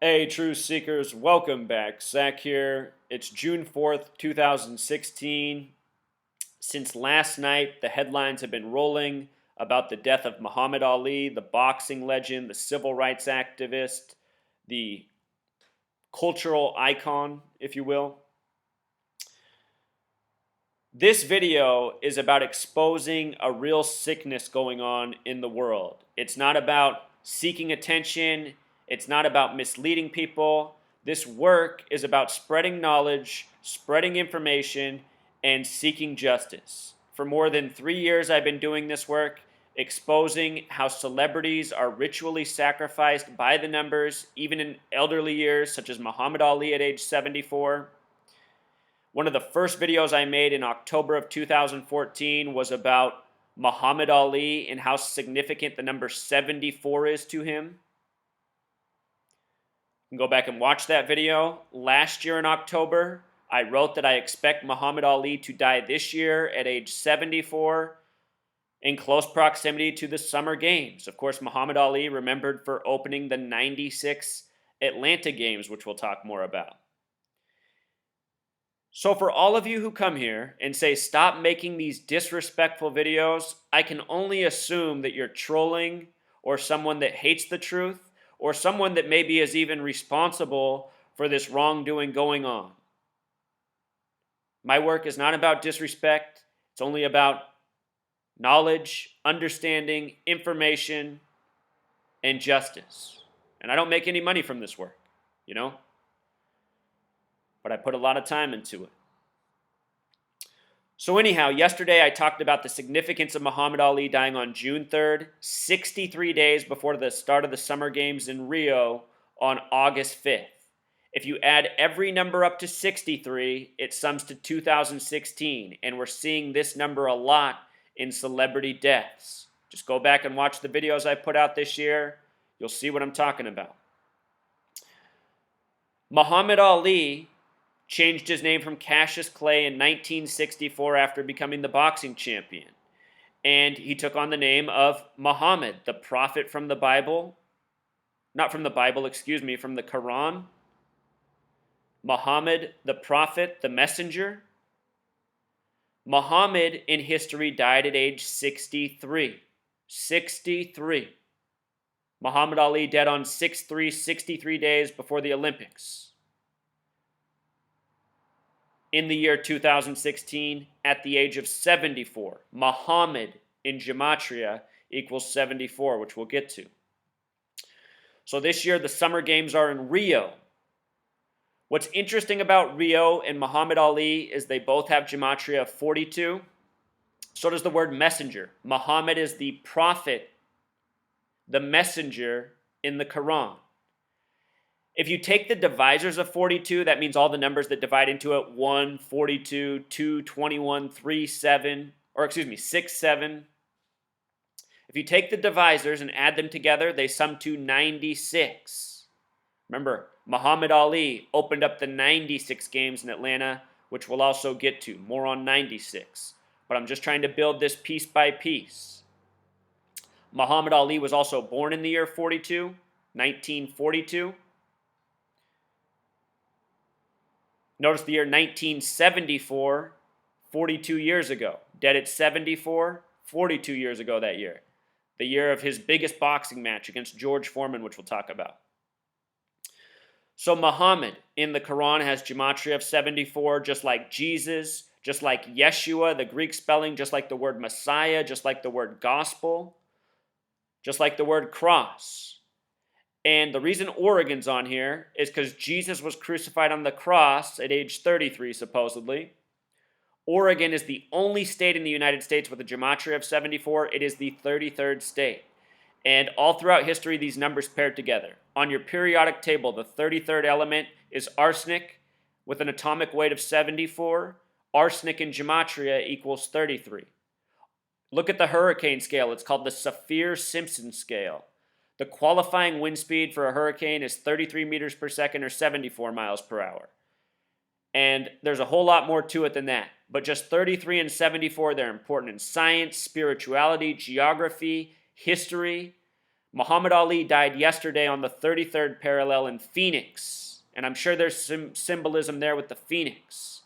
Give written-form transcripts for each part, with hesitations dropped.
Hey, Truth Seekers, welcome back. Zach here. It's June 4th, 2016. Since last night, the headlines have been rolling about the death of Muhammad Ali, the boxing legend, the civil rights activist, the cultural icon, if you will. This video is about exposing a real sickness going on in the world. It's not about seeking attention. It's not about misleading people. This work is about spreading knowledge, spreading information, and seeking justice. For more than 3 years, I've been doing this work, exposing how celebrities are ritually sacrificed by the numbers, even in elderly years, such as Muhammad Ali at age 74. One of the first videos I made in October of 2014 was about Muhammad Ali and how significant the number 74 is to him. You can go back and watch that video. Last year in October, I wrote that I expect Muhammad Ali to die this year at age 74 in close proximity to the Summer Games. Of course, Muhammad Ali remembered for opening the 96 Atlanta Games, which we'll talk more about. So for all of you who come here and say, stop making these disrespectful videos, I can only assume that you're trolling or someone that hates the truth or someone that maybe is even responsible for this wrongdoing going on. My work is not about disrespect. It's only about knowledge, understanding, information, and justice. And I don't make any money from this work, but I put a lot of time into it. So anyhow, yesterday I talked about the significance of Muhammad Ali dying on June 3rd, 63 days before the start of the Summer Games in Rio on August 5th. If you add every number up to 63, it sums to 2016, and we're seeing this number a lot in celebrity deaths. Just go back and watch the videos I put out this year. You'll see what I'm talking about. Muhammad Ali changed his name from Cassius Clay in 1964 after becoming the boxing champion. And he took on the name of Muhammad, the prophet from the Bible. Not from the Bible, from the Quran. Muhammad, the prophet, the messenger. Muhammad in history died at age 63. 63. Muhammad Ali dead on 6/3, 63 days before the Olympics. In the year 2016, at the age of 74. Muhammad in Gematria equals 74, which we'll get to. So this year, the Summer Games are in Rio. What's interesting about Rio and Muhammad Ali is they both have Gematria of 42. So does the word messenger. Muhammad is the prophet, the messenger in the Quran. If you take the divisors of 42, that means all the numbers that divide into it, 1, 42, 2, 21, 3, 7, 6, 7. If you take the divisors and add them together, they sum to 96. Remember, Muhammad Ali opened up the 96 games in Atlanta, which we'll also get to. More on 96. But I'm just trying to build this piece by piece. Muhammad Ali was also born in the year 42, 1942. Notice the year 1974, 42 years ago. Dead at 74, 42 years ago that year. The year of his biggest boxing match against George Foreman, which we'll talk about. So Muhammad in the Quran has Gematria of 74, just like Jesus, just like Yeshua, the Greek spelling, just like the word Messiah, just like the word gospel, just like the word cross. And the reason Oregon's on here is because Jesus was crucified on the cross at age 33, supposedly. Oregon is the only state in the United States with a Gematria of 74. It is the 33rd state. And all throughout history, these numbers paired together. On your periodic table, the 33rd element is arsenic with an atomic weight of 74. Arsenic in Gematria equals 33. Look at the hurricane scale. It's called the Saffir-Simpson scale. The qualifying wind speed for a hurricane is 33 meters per second or 74 miles per hour. And there's a whole lot more to it than that. But just 33 and 74, they're important in science, spirituality, geography, history. Muhammad Ali died yesterday on the 33rd parallel in Phoenix, and I'm sure there's some symbolism there with the phoenix.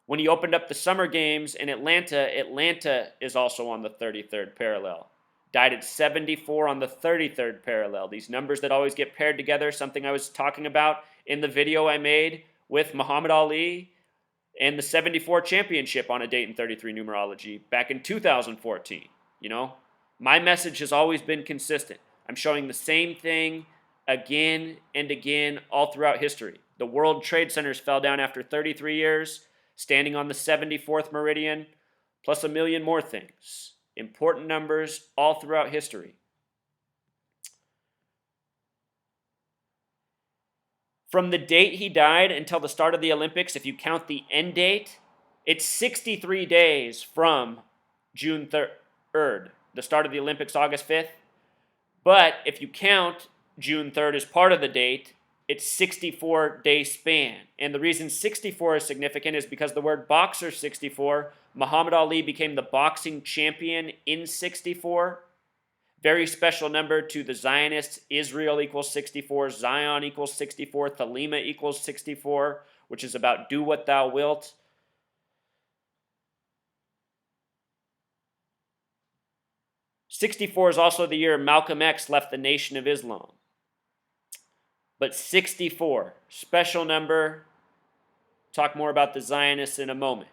When he opened up the summer games in Atlanta, Atlanta is also on the 33rd parallel. Died at 74 on the 33rd parallel. These numbers that always get paired together, something I was talking about in the video I made with Muhammad Ali and the 74 championship on a date in 33 numerology back in 2014. You know, my message has always been consistent. I'm showing the same thing again and again all throughout history. The World Trade Centers fell down after 33 years, standing on the 74th meridian, plus a million more things. Important numbers all throughout history. From the date he died until the start of the Olympics, if you count the end date, it's 63 days from June 3rd, the start of the Olympics, August 5th. But if you count June 3rd as part of the date, it's 64-day span. And the reason 64 is significant is because the word boxer 64, Muhammad Ali became the boxing champion in 64. Very special number to the Zionists. Israel equals 64, Zion equals 64, Thelema equals 64, which is about do what thou wilt. '64 is also the year Malcolm X left the Nation of Islam. But 64, special number. Talk more about the Zionists in a moment.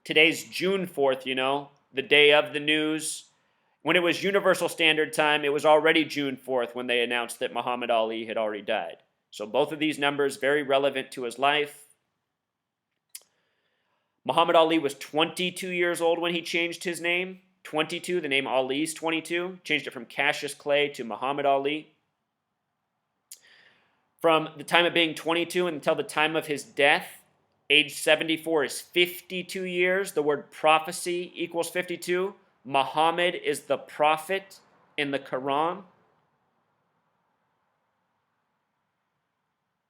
Today's June 4th, you know, the day of the news. When it was Universal Standard Time, it was already June 4th when they announced that Muhammad Ali had already died. So both of these numbers very relevant to his life. Muhammad Ali was 22 years old when he changed his name. 22, the name Ali's 22. Changed it from Cassius Clay to Muhammad Ali. From the time of being 22 until the time of his death, age 74 is 52 years. The word prophecy equals 52. Muhammad is the prophet in the Quran.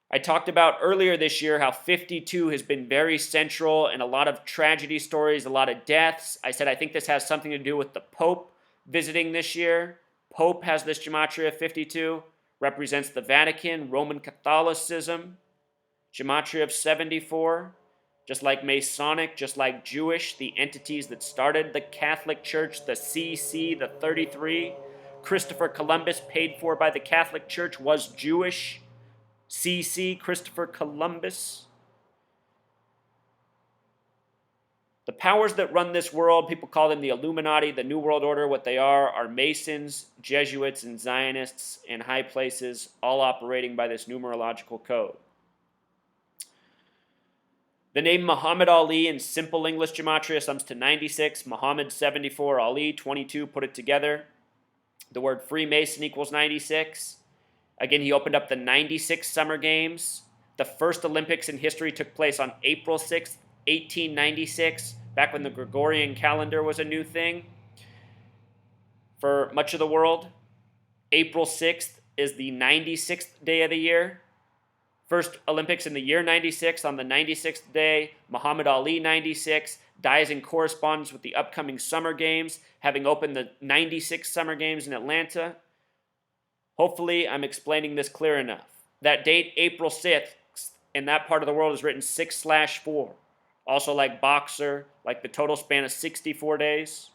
I talked about earlier this year how 52 has been very central in a lot of tragedy stories, a lot of deaths. I said I think this has something to do with the Pope visiting this year. Pope has this gematria of 52, represents the Vatican, Roman Catholicism, gematria of 74. Just like Masonic, just like Jewish, the entities that started the Catholic Church, the CC, the 33. Christopher Columbus, paid for by the Catholic Church, was Jewish. CC, Christopher Columbus. The powers that run this world, people call them the Illuminati, the New World Order. What they are Masons, Jesuits, and Zionists in high places, all operating by this numerological code. The name Muhammad Ali in simple English gematria sums to 96. Muhammad 74, Ali 22, put it together. The word Freemason equals 96. Again, he opened up the 96 Summer Games. The first Olympics in history took place on April 6th, 1896, back when the Gregorian calendar was a new thing for much of the world. April 6th is the 96th day of the year. First Olympics in the year 96, on the 96th day, Muhammad Ali 96, dies in correspondence with the upcoming Summer Games, having opened the 96 Summer Games in Atlanta. Hopefully, I'm explaining this clear enough. That date, April 6th, in that part of the world is written 6/4. Also like boxer, like the total span of 64 days.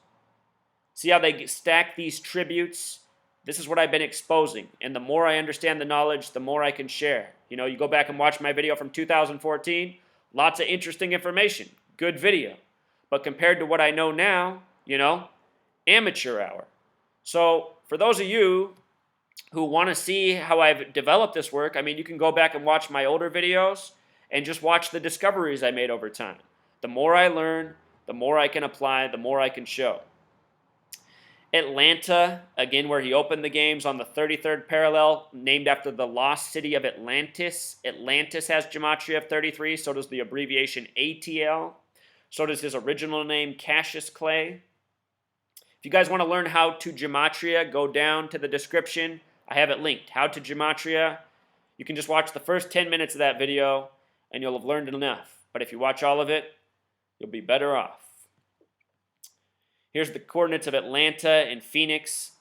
See how they stack these tributes? This is what I've been exposing. And the more I understand the knowledge, the more I can share. You know, you go back and watch my video from 2014, lots of interesting information. Good video. But compared to what I know now, you know, amateur hour. So for those of you who want to see how I've developed this work, I mean, you can go back and watch my older videos and just watch the discoveries I made over time. The more I learn, the more I can apply, the more I can show. Atlanta, again, where he opened the games on the 33rd parallel, named after the lost city of Atlantis. Atlantis has gematria of 33, so does the abbreviation ATL. So does his original name, Cassius Clay. If you guys want to learn how to gematria, go down to the description. I have it linked. How to gematria. You can just watch the first 10 minutes of that video, and you'll have learned enough. But if you watch all of it, you'll be better off. Here's the coordinates of Atlanta and Phoenix.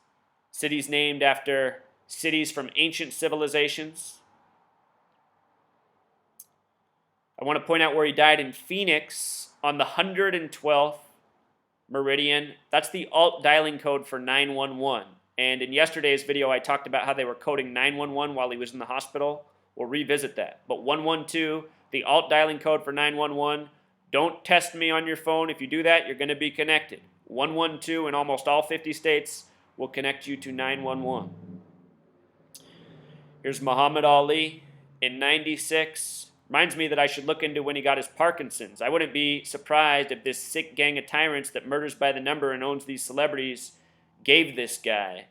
Cities named after cities from ancient civilizations. I want to point out where he died in Phoenix on the 112th meridian. That's the alt dialing code for 911. And in yesterday's video, I talked about how they were coding 911 while he was in the hospital. We'll revisit that. But 112, the alt dialing code for 911. Don't test me on your phone. If you do that, you're going to be connected. 112 in almost all 50 states will connect you to 911. Here's Muhammad Ali in 96. Reminds me that I should look into when he got his Parkinson's. I wouldn't be surprised if this sick gang of tyrants that murders by the number and owns these celebrities gave this guy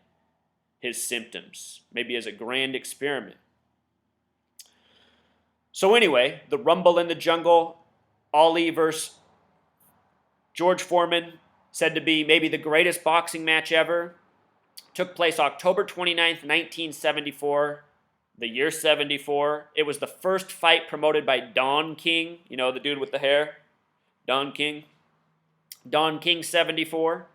his symptoms, maybe as a grand experiment. So anyway, the Rumble in the Jungle, Ali versus George Foreman, said to be maybe the greatest boxing match ever, took place October 29th, 1974. The year 74. It was the first fight promoted by Don King. You know, the dude with the hair? Don King. Don King 74.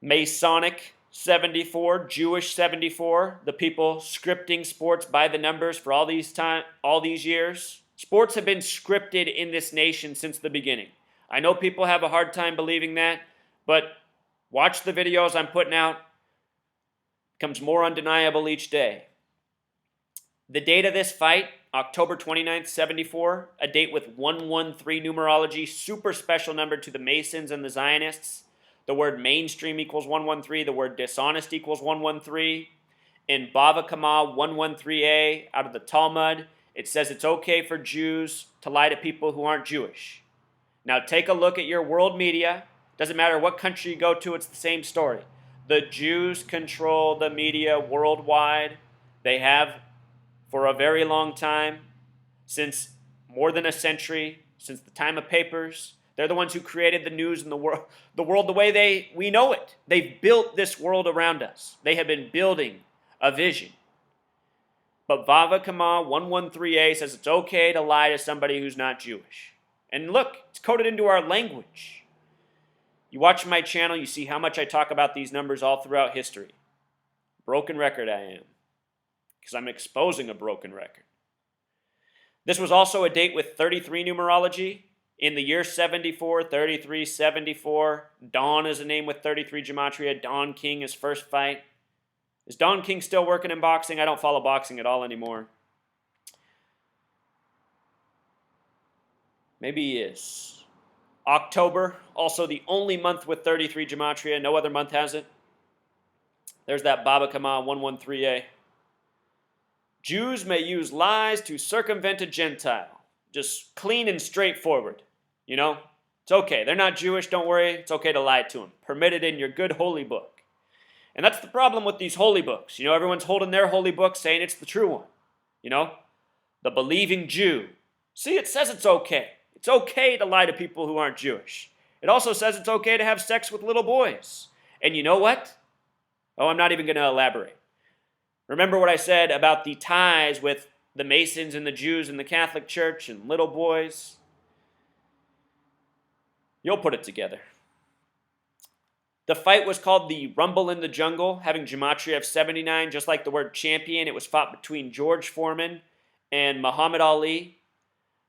Masonic 74. Jewish 74. The people scripting sports by the numbers for all these years. Sports have been scripted in this nation since the beginning. I know people have a hard time believing that, but watch the videos I'm putting out. Becomes more undeniable each day. The date of this fight, October 29th, 74, a date with 113 numerology, super special number to the Masons and the Zionists. The word mainstream equals 113. The word dishonest equals 113. In Bava Kama 113a, out of the Talmud, it says it's okay for Jews to lie to people who aren't Jewish. Now take a look at your world media. Doesn't matter what country you go to, it's the same story. The Jews control the media worldwide. They have for a very long time, since more than a century, since the time of papers. They're the ones who created the news and the world the way we know it. They've built this world around us. They have been building a vision. But Bava Kama 113a says it's okay to lie to somebody who's not Jewish. And look, it's coded into our language. You watch my channel, you see how much I talk about these numbers all throughout history. Broken record I am, because I'm exposing a broken record. This was also a date with 33 numerology. In the year 74, 33, 74. Don is a name with 33 gematria. Don King, his first fight. Is Don King still working in boxing? I don't follow boxing at all anymore. Maybe he is. October, also the only month with 33 gematria. No other month has it. There's that Baba Kama 113a. Jews may use lies to circumvent a Gentile. Just clean and straightforward. You know? It's okay. They're not Jewish. Don't worry. It's okay to lie to them. Permitted in your good holy book. And that's the problem with these holy books. You know, everyone's holding their holy book saying it's the true one. You know? The believing Jew. See, it says it's okay. It's okay to lie to people who aren't Jewish. It also says it's okay to have sex with little boys. And you know what? Oh, I'm not even going to elaborate. Remember what I said about the ties with the Masons and the Jews and the Catholic Church and little boys? You'll put it together. The fight was called the Rumble in the Jungle, having gematria of 79, just like the word champion. It was fought between George Foreman and Muhammad Ali.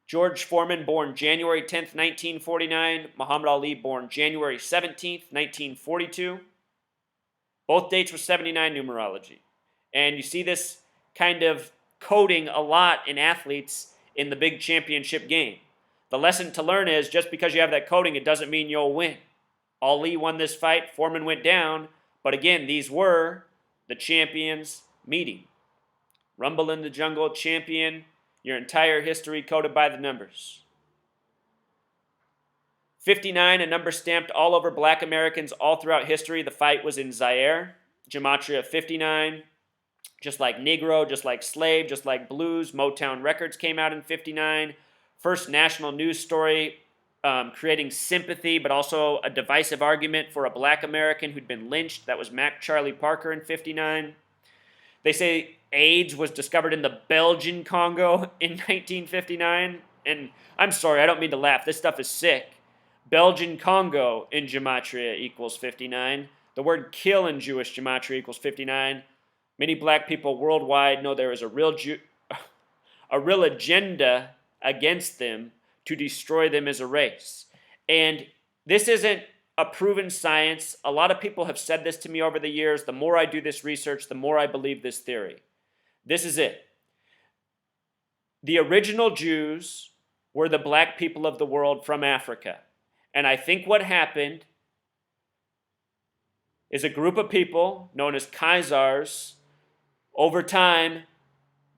George Foreman, born January 10th, 1949. Muhammad Ali, born January 17th, 1942. Both dates were 79 numerology. And you see this kind of coding a lot in athletes in the big championship game. The lesson to learn is just because you have that coding, it doesn't mean you'll win. Ali won this fight. Foreman went down. But again, these were the champions meeting. Rumble in the Jungle, champion. Your entire history coded by the numbers. 59, a number stamped all over black Americans all throughout history. The fight was in Zaire. Gematria 59. Just like Negro, just like slave, just like blues. Motown Records came out in 59. First national news story creating sympathy, but also a divisive argument for a black American who'd been lynched. That was Mac Charlie Parker in 59. They say AIDS was discovered in the Belgian Congo in 1959. And I'm sorry, I don't mean to laugh. This stuff is sick. Belgian Congo in gematria equals 59. The word kill in Jewish gematria equals 59. Many black people worldwide know there is a real agenda against them to destroy them as a race. And this isn't a proven science. A lot of people have said this to me over the years. The more I do this research, the more I believe this theory. This is it. The original Jews were the black people of the world from Africa. And I think what happened is a group of people known as Khazars over time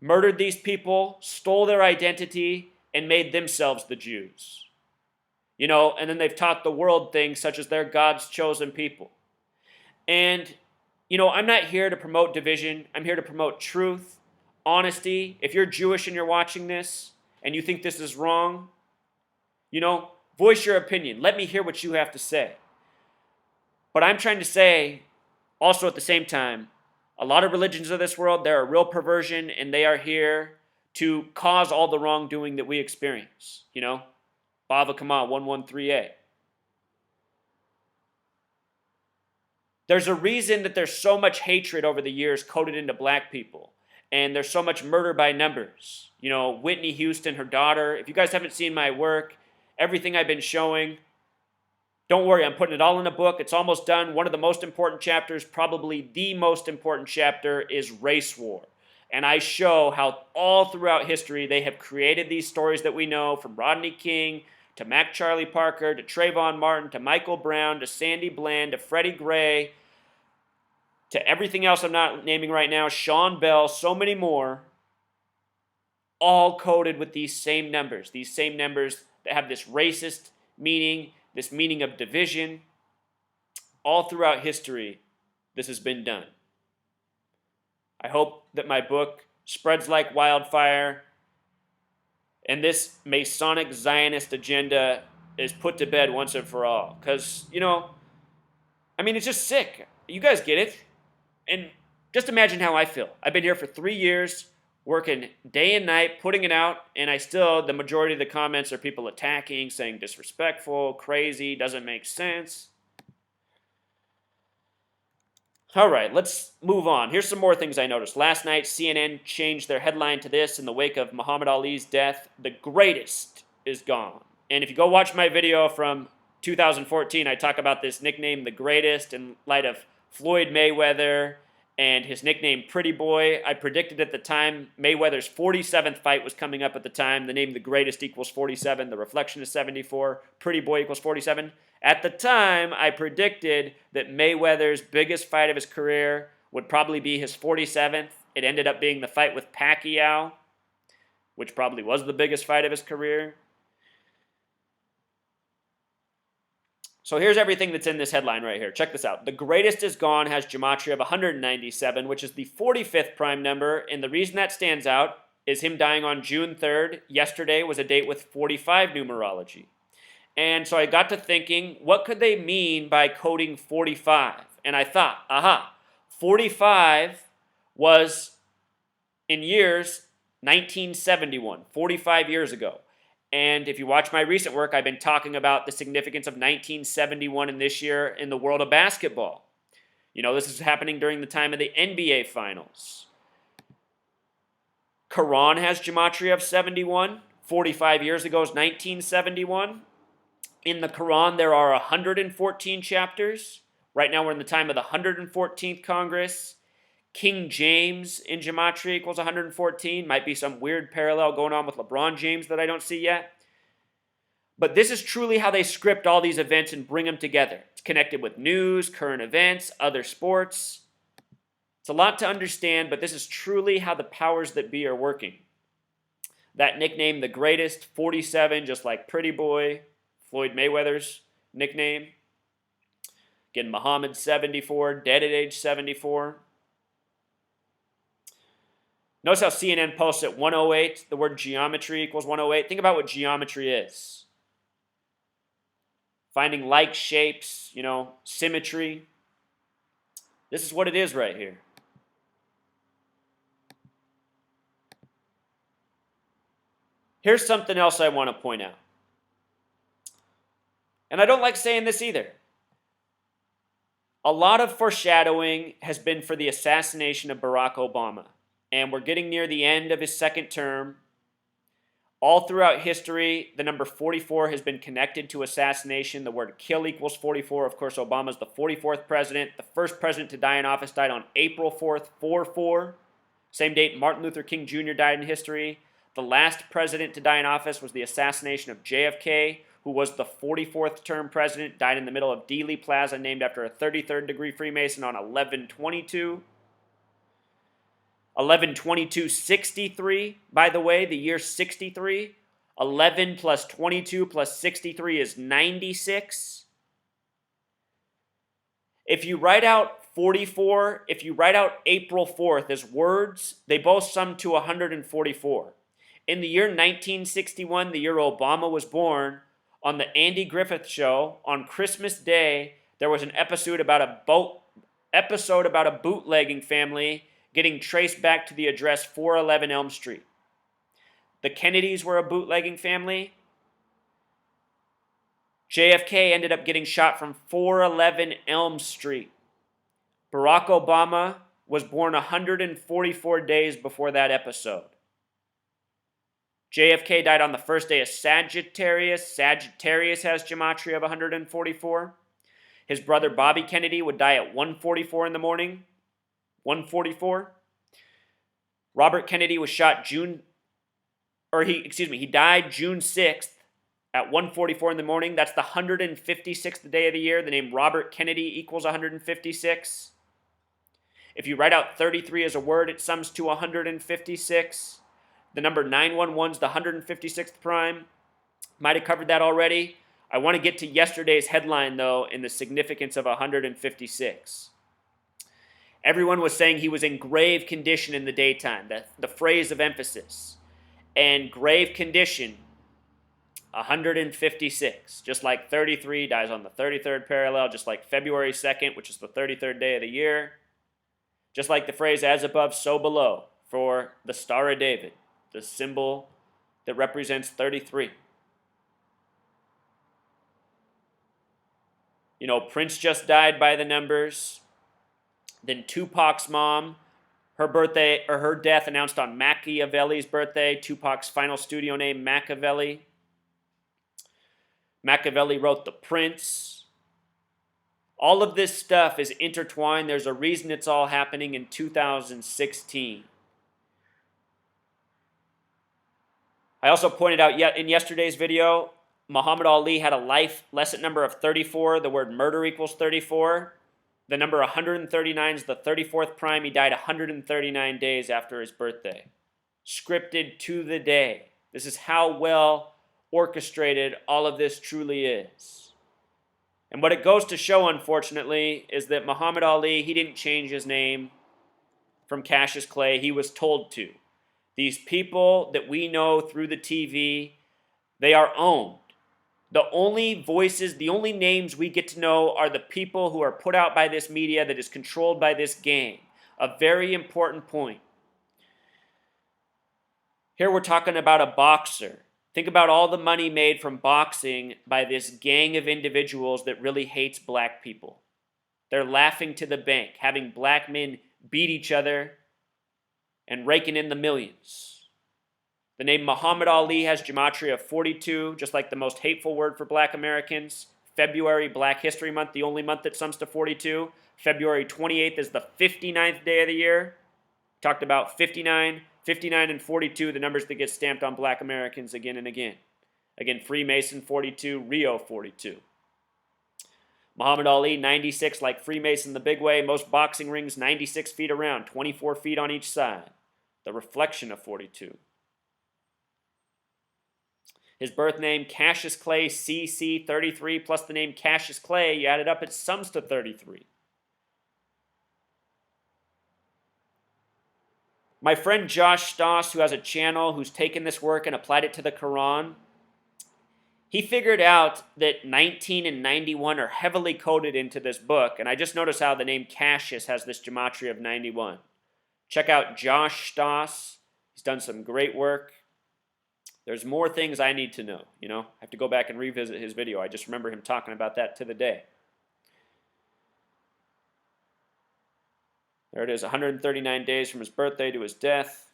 murdered these people, stole their identity, and made themselves the Jews. And then they've taught the world things such as they're God's chosen people. And, I'm not here to promote division. I'm here to promote truth, honesty. If you're Jewish and you're watching this and you think this is wrong, voice your opinion. Let me hear what you have to say. But I'm trying to say, also at the same time, a lot of religions of this world, they're a real perversion, and they are here to cause all the wrongdoing that we experience. Bava Kama 113a. There's a reason that there's so much hatred over the years coded into black people. And there's so much murder by numbers. Whitney Houston, her daughter. If you guys haven't seen my work, everything I've been showing, don't worry, I'm putting it all in a book. It's almost done. One of the most important chapters, probably the most important chapter, is race war. And I show how all throughout history they have created these stories that we know, from Rodney King to Mac Charlie Parker to Trayvon Martin to Michael Brown to Sandy Bland to Freddie Gray to everything else I'm not naming right now, Sean Bell, so many more, all coded with these same numbers that have this racist meaning, this meaning of division. All throughout history, this has been done. I hope that my book spreads like wildfire, and this Masonic Zionist agenda is put to bed once and for all. Because, it's just sick. You guys get it. And just imagine how I feel. I've been here for 3 years, working day and night, putting it out, and the majority of the comments are people attacking, saying disrespectful, crazy, doesn't make sense. All right, let's move on. Here's some more things I noticed. Last night, CNN changed their headline to this: in the wake of Muhammad Ali's death, the greatest is gone. And if you go watch my video from 2014, I talk about this nickname, the greatest, in light of Floyd Mayweather and his nickname Pretty Boy. I predicted at the time Mayweather's 47th fight was coming up at the time. The name the greatest equals 47. The reflection is 74. Pretty Boy equals 47. At the time, I predicted that Mayweather's biggest fight of his career would probably be his 47th. It ended up being the fight with Pacquiao, which probably was the biggest fight of his career. So here's everything that's in this headline right here. Check this out. The greatest is gone has gematria of 197, which is the 45th prime number. And the reason that stands out is him dying on June 3rd. Yesterday was a date with 45 numerology. And so I got to thinking, what could they mean by coding 45? And I thought, 45 was in years 1971, 45 years ago. And if you watch my recent work, I've been talking about the significance of 1971 in this year in the world of basketball. This is happening during the time of the NBA Finals. Quran has gematria of 71. 45 years ago is 1971. In the Quran, there are 114 chapters. Right now, we're in the time of the 114th Congress. King James in gematria equals 114. Might be some weird parallel going on with LeBron James that I don't see yet. But this is truly how they script all these events and bring them together. It's connected with news, current events, other sports. It's a lot to understand, but this is truly how the powers that be are working. That nickname, the greatest, 47, just like Pretty Boy, Floyd Mayweather's nickname. Again, Muhammad, 74, dead at age 74. Notice how CNN posts at 108, the word geometry equals 108. Think about what geometry is. Finding like shapes, symmetry. This is what it is right here. Here's something else I want to point out. And I don't like saying this either. A lot of foreshadowing has been for the assassination of Barack Obama, and we're getting near the end of his second term. All throughout history, the number 44 has been connected to assassination. The word kill equals 44. Of course, Obama's the 44th president. The first president to die in office died on April 4th, 4-4. Same date Martin Luther King Jr. died in history. The last president to die in office was the assassination of JFK, who was the 44th term president, died in the middle of Dealey Plaza, named after a 33rd degree Freemason on 11/22. 11/22/63, by the way, the year 63. 11 plus 22 plus 63 is 96. If you write out 44, if you write out April 4th as words, they both sum to 144. In the year 1961, the year Obama was born, on the Andy Griffith Show, on Christmas Day, there was an episode about a bootlegging family getting traced back to the address 411 Elm Street. The Kennedys were a bootlegging family. JFK ended up getting shot from 411 Elm Street. Barack Obama was born 144 days before that episode. JFK died on the first day of Sagittarius. Sagittarius has gematria of 144. His brother Bobby Kennedy would die at 1:44 in the morning. 1:44. Robert Kennedy was shot he died June 6th at 1:44 in the morning. That's the 156th day of the year. The name Robert Kennedy equals 156. If you write out 33 as a word, it sums to 156. The number 911 is the 156th prime. Might have covered that already. I want to get to yesterday's headline, though, in the significance of 156. Everyone was saying he was in grave condition in the daytime, the phrase of emphasis. And grave condition, 156. Just like 33 dies on the 33rd parallel, just like February 2nd, which is the 33rd day of the year. Just like the phrase, as above, so below, for the Star of David, the symbol that represents 33. You know, Prince just died by the numbers. Then Tupac's mom, her death announced on Machiavelli's birthday. Tupac's final studio name, Machiavelli. Machiavelli wrote The Prince. All of this stuff is intertwined. There's a reason it's all happening in 2016. I also pointed out in yesterday's video, Muhammad Ali had a life lesson number of 34. The word murder equals 34. The number 139 is the 34th prime. He died 139 days after his birthday. Scripted to the day. This is how well orchestrated all of this truly is. And what it goes to show, unfortunately, is that Muhammad Ali, he didn't change his name from Cassius Clay. He was told to. These people that we know through the TV, they are owned. The only voices, the only names we get to know are the people who are put out by this media that is controlled by this gang. A very important point. Here we're talking about a boxer. Think about all the money made from boxing by this gang of individuals that really hates black people. They're laughing to the bank, having black men beat each other and raking in the millions. The name Muhammad Ali has gematria of 42, just like the most hateful word for black Americans. February, Black History Month, the only month that sums to 42. February 28th is the 59th day of the year. Talked about 59 and 42, the numbers that get stamped on black Americans again and again. Again, Freemason 42, Rio 42. Muhammad Ali, 96, like Freemason the big way. Most boxing rings, 96 feet around, 24 feet on each side. The reflection of 42. His birth name, Cassius Clay, CC 33, plus the name Cassius Clay, you add it up, it sums to 33. My friend Josh Stoss, who has a channel, who's taken this work and applied it to the Quran, he figured out that 19 and 91 are heavily coded into this book, and I just noticed how the name Cassius has this gematria of 91. Check out Josh Stoss. He's done some great work. There's more things I need to know, I have to go back and revisit his video. I just remember him talking about that to the day. There it is, 139 days from his birthday to his death.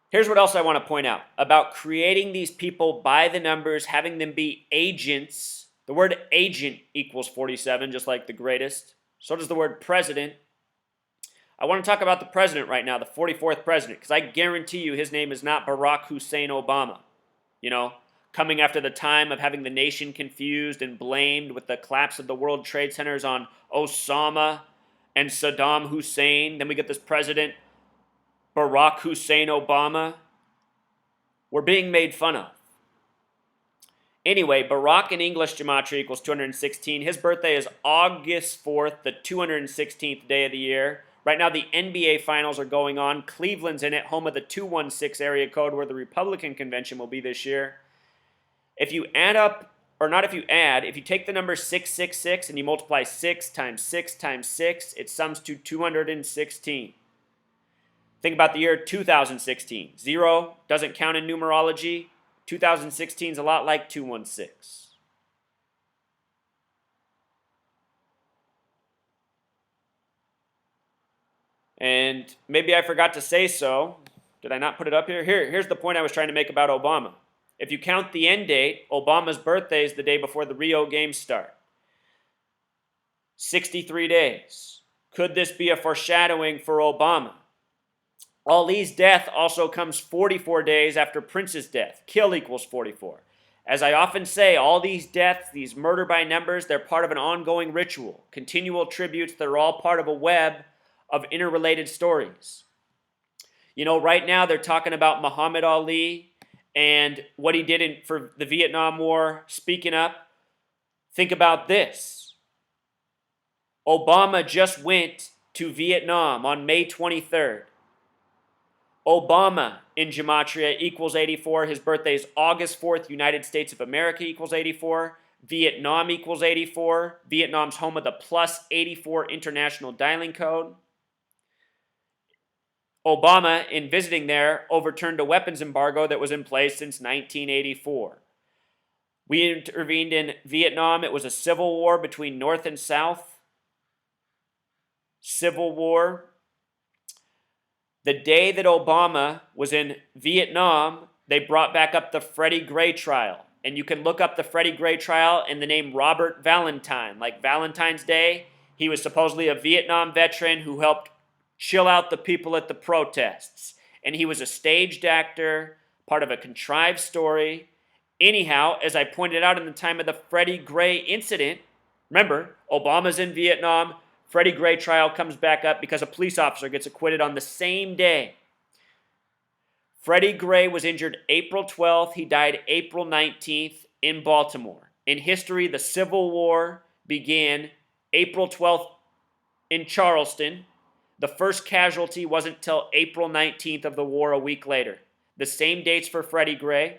Here's what else I want to point out about creating these people by the numbers, having them be agents. The word agent equals 47, just like the greatest. So does the word president. I want to talk about the president right now, the 44th president, because I guarantee you his name is not Barack Hussein Obama. You know, coming after the time of having the nation confused and blamed with the collapse of the World Trade Centers on Osama and Saddam Hussein. Then we get this president, Barack Hussein Obama. We're being made fun of. Anyway, Barack in English gematria equals 216. His birthday is August 4th, the 216th day of the year. Right now, the NBA Finals are going on. Cleveland's in it, home of the 216 area code where the Republican convention will be this year. If you add up, or not if you add, if you take the number 666 and you multiply 6 times 6 times 6, it sums to 216. Think about the year 2016. 0 doesn't count in numerology. 2016 is a lot like 216. And maybe I forgot to say so. Did I not put it up here? Here's the point I was trying to make about Obama. If you count the end date, Obama's birthday is the day before the Rio Games start. 63 days. Could this be a foreshadowing for Obama? Ali's death also comes 44 days after Prince's death. Kill equals 44. As I often say, all these deaths, these murder by numbers, they're part of an ongoing ritual. Continual tributes that are all part of a web of interrelated stories. You know, right now they're talking about Muhammad Ali and what he did for the Vietnam War, speaking up. Think about this. Obama just went to Vietnam on May 23rd. Obama in gematria equals 84. His birthday is August 4th. United States of America equals 84. Vietnam equals 84. Vietnam's home of the plus 84 international dialing code. Obama, in visiting there, overturned a weapons embargo that was in place since 1984. We intervened in Vietnam. It was a civil war between North and South. Civil war. The day that Obama was in Vietnam, they brought back up the Freddie Gray trial. And you can look up the Freddie Gray trial and the name Robert Valentine. Like Valentine's Day, he was supposedly a Vietnam veteran who helped chill out the people at the protests. And he was a staged actor, part of a contrived story. Anyhow, as I pointed out in the time of the Freddie Gray incident, remember, Obama's in Vietnam, Freddie Gray trial comes back up because a police officer gets acquitted on the same day. Freddie Gray was injured April 12th. He died April 19th in Baltimore. In history, the Civil War began April 12th in Charleston. The first casualty wasn't till April 19th of the war, a week later. The same dates for Freddie Gray.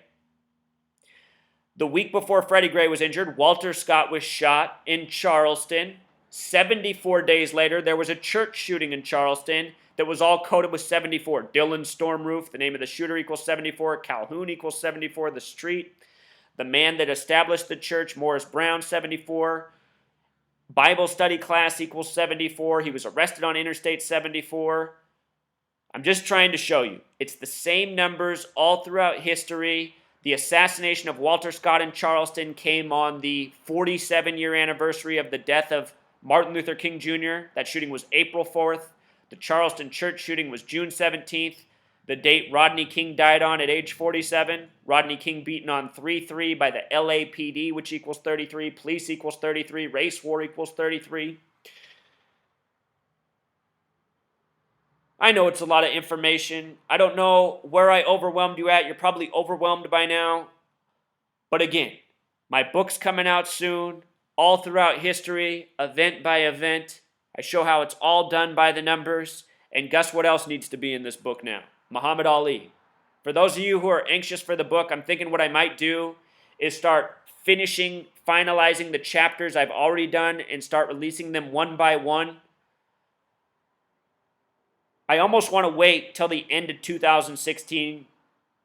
The week before Freddie Gray was injured, Walter Scott was shot in Charleston. 74 days later, there was a church shooting in Charleston that was all coded with 74. Dylan Stormroof, the name of the shooter, equals 74. Calhoun equals 74, the street. The man that established the church, Morris Brown, 74. Bible study class equals 74. He was arrested on Interstate 74. I'm just trying to show you. It's the same numbers all throughout history. The assassination of Walter Scott in Charleston came on the 47-year anniversary of the death of Martin Luther King Jr. That shooting was April 4th. The Charleston church shooting was June 17th. The date Rodney King died on at age 47. Rodney King beaten on 3-3 by the LAPD, which equals 33. Police equals 33. Race war equals 33. I know it's a lot of information. I don't know where I overwhelmed you at. You're probably overwhelmed by now. But again, my book's coming out soon. All throughout history, event by event. I show how it's all done by the numbers. And guess what else needs to be in this book now? Muhammad Ali. For those of you who are anxious for the book, I'm thinking what I might do is start finalizing the chapters I've already done and start releasing them one by one. I almost want to wait till the end of 2016,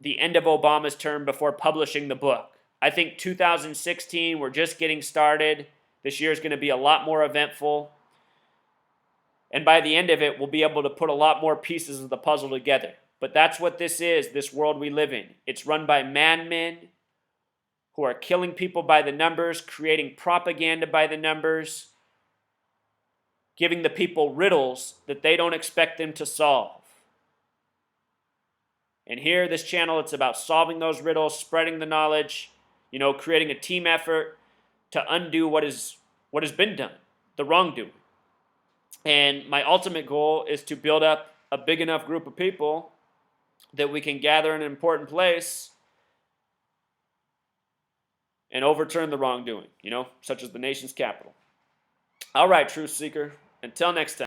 the end of Obama's term, before publishing the book. I think 2016, we're just getting started. This year is going to be a lot more eventful. And by the end of it, we'll be able to put a lot more pieces of the puzzle together. But that's what this is, this world we live in. It's run by madmen who are killing people by the numbers, creating propaganda by the numbers, giving the people riddles that they don't expect them to solve. And here, this channel, it's about solving those riddles, spreading the knowledge, creating a team effort to undo what has been done, the wrongdoing. And my ultimate goal is to build up a big enough group of people that we can gather in an important place and overturn the wrongdoing, such as the nation's capital. All right, truth seeker, until next time.